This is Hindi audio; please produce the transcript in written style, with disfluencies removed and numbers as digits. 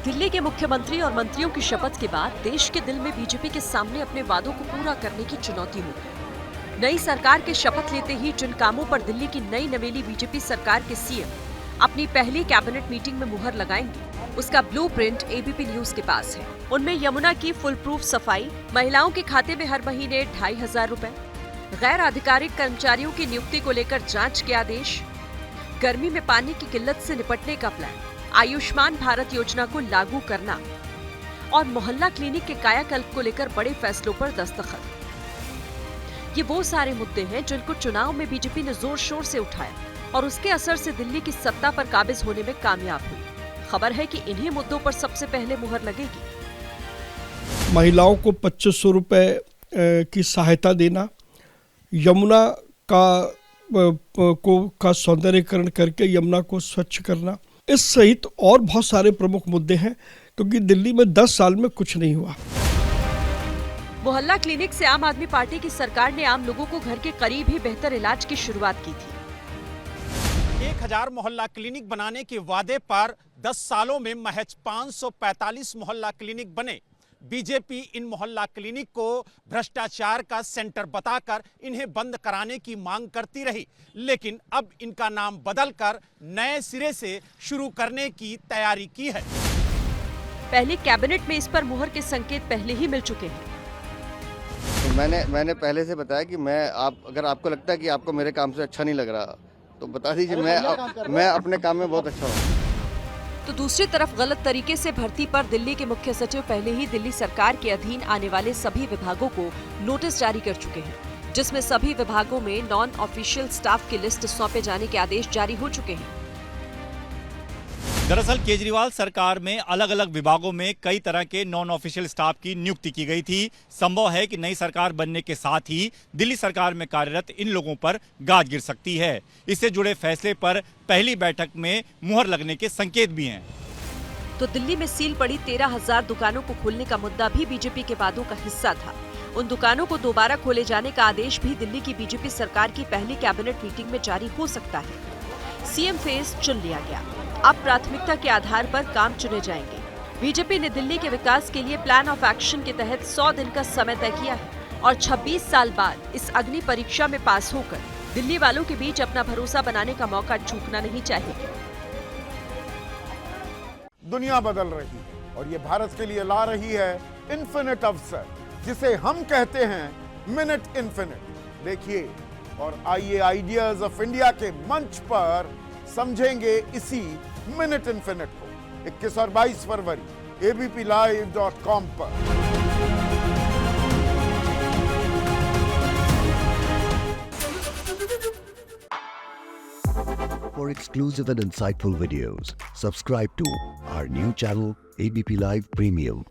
दिल्ली के मुख्यमंत्री और मंत्रियों की शपथ के बाद देश के दिल में बीजेपी के सामने अपने वादों को पूरा करने की चुनौती होगी। नई सरकार के शपथ लेते ही जिन कामों पर दिल्ली की नई नवेली बीजेपी सरकार के सीएम अपनी पहली कैबिनेट मीटिंग में मुहर लगाएंगे, उसका ब्लूप्रिंट एबीपी न्यूज के पास है। उनमें यमुना की फुल प्रूफ सफाई, महिलाओं के खाते में हर महीने 2500 रुपए, गैर आधिकारिक कर्मचारियों की नियुक्ति को लेकर जांच के आदेश, गर्मी में पानी की किल्लत से निपटने का प्लान, आयुष्मान भारत योजना को लागू करना और मोहल्ला क्लिनिक के कायाकल्प को लेकर बड़े फैसलों पर दस्तखत। ये वो सारे मुद्दे हैं जिनको चुनाव में बीजेपी ने जोर शोर से उठाया और उसके असर से दिल्ली की सत्ता पर काबिज होने में कामयाब हुई। खबर है कि इन्हीं मुद्दों पर सबसे पहले मुहर लगेगी। महिलाओं को 2500 रुपए की सहायता देना, यमुना का सौंदर्यीकरण करके यमुना को स्वच्छ करना, इस सहित और बहुत सारे प्रमुख मुद्दे हैं, क्योंकि दिल्ली में 10 साल में कुछ नहीं हुआ। मोहल्ला क्लिनिक से आम आदमी पार्टी की सरकार ने आम लोगों को घर के करीब ही बेहतर इलाज की शुरुआत की थी। 1000 मोहल्ला क्लिनिक बनाने के वादे पर 10 सालों में महज 545 मोहल्ला क्लिनिक बने। बीजेपी इन मोहल्ला क्लिनिक को भ्रष्टाचार का सेंटर बताकर इन्हें बंद कराने की मांग करती रही, लेकिन अब इनका नाम बदलकर नए सिरे से शुरू करने की तैयारी की है। पहली कैबिनेट में इस पर मुहर के संकेत पहले ही मिल चुके हैं। तो मैंने पहले से बताया कि अगर आपको लगता है कि आपको मेरे काम से अच्छा नहीं लग रहा तो बता दीजिए, मैं अपने काम में बहुत अच्छा हूँ। तो दूसरी तरफ गलत तरीके से भर्ती पर दिल्ली के मुख्य सचिव पहले ही दिल्ली सरकार के अधीन आने वाले सभी विभागों को नोटिस जारी कर चुके हैं, जिसमें सभी विभागों में नॉन ऑफिशियल स्टाफ की लिस्ट सौंपे जाने के आदेश जारी हो चुके हैं। दरअसल केजरीवाल सरकार में अलग अलग विभागों में कई तरह के नॉन ऑफिशियल स्टाफ की नियुक्ति की गई थी। संभव है कि नई सरकार बनने के साथ ही दिल्ली सरकार में कार्यरत इन लोगों पर गाज गिर सकती है। इससे जुड़े फैसले पर पहली बैठक में मुहर लगने के संकेत भी हैं। तो दिल्ली में सील पड़ी 13,000 दुकानों को खोलने का मुद्दा भी बीजेपी के वादों का हिस्सा था। उन दुकानों को दोबारा खोले जाने का आदेश भी दिल्ली की बीजेपी सरकार की पहली कैबिनेट मीटिंग में जारी हो सकता है। सीएम फेज चुन लिया गया, अब प्राथमिकता के आधार पर काम चुने जाएंगे। बीजेपी ने दिल्ली के विकास के लिए प्लान ऑफ एक्शन के तहत 100 दिन का समय तय किया है और 26 साल बाद इस अग्नि परीक्षा में पास होकर दिल्ली वालों के बीच अपना भरोसा बनाने का मौका चूकना नहीं चाहिए। दुनिया बदल रही है और ये भारत के लिए ला रही है इन्फिनिट अवसर, जिसे हम कहते हैं मिनट इन्फिनिट। देखिए और आइए आइडियाज ऑफ इंडिया के मंच पर समझेंगे इसी मिनट इन्फिनिट को 21 और 22 फरवरी abplive.com पर। For exclusive and insightful videos, subscribe to our new channel ABP Live Premium.